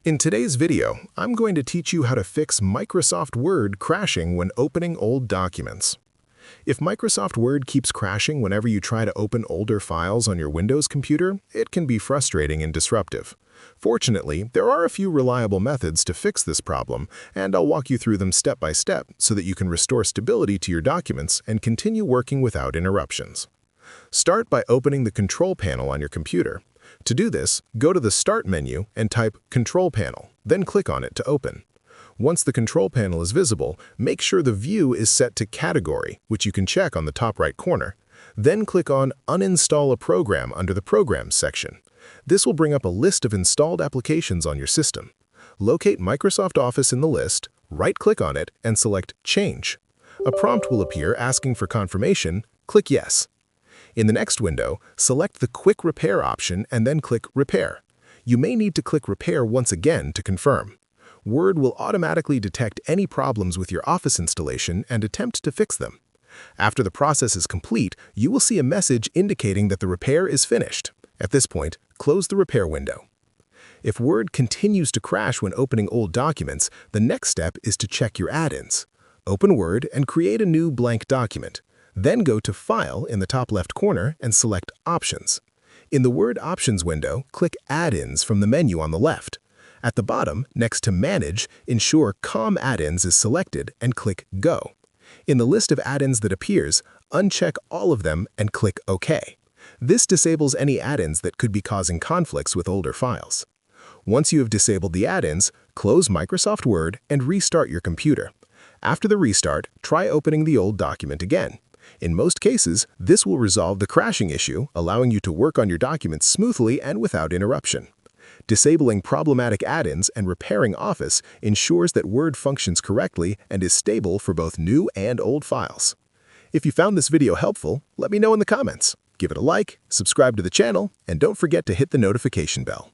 In today's video, I'm going to teach you how to fix Microsoft Word crashing when opening old documents. If Microsoft Word keeps crashing whenever you try to open older files on your Windows computer, it can be frustrating and disruptive. Fortunately, there are a few reliable methods to fix this problem, and I'll walk you through them step by step so that you can restore stability to your documents and continue working without interruptions. Start by opening the Control Panel on your computer. To do this, go to the Start menu and type Control Panel, then click on it to open. Once the Control Panel is visible, make sure the view is set to Category, which you can check on the top right corner. Then click on Uninstall a Program under the Programs section. This will bring up a list of installed applications on your system. Locate Microsoft Office in the list, right-click on it, and select Change. A prompt will appear asking for confirmation. Click Yes. In the next window, select the Quick Repair option and then click Repair. You may need to click Repair once again to confirm. Word will automatically detect any problems with your Office installation and attempt to fix them. After the process is complete, you will see a message indicating that the repair is finished. At this point, close the repair window. If Word continues to crash when opening old documents, the next step is to check your add-ins. Open Word and create a new blank document. Then go to File in the top left corner and select Options. In the Word Options window, click Add-ins from the menu on the left. At the bottom, next to Manage, ensure COM Add-ins is selected and click Go. In the list of add-ins that appears, uncheck all of them and click OK. This disables any add-ins that could be causing conflicts with older files. Once you have disabled the add-ins, close Microsoft Word and restart your computer. After the restart, try opening the old document again. In most cases, this will resolve the crashing issue, allowing you to work on your documents smoothly and without interruption. Disabling problematic add-ins and repairing Office ensures that Word functions correctly and is stable for both new and old files. If you found this video helpful, let me know in the comments. Give it a like, subscribe to the channel, and don't forget to hit the notification bell.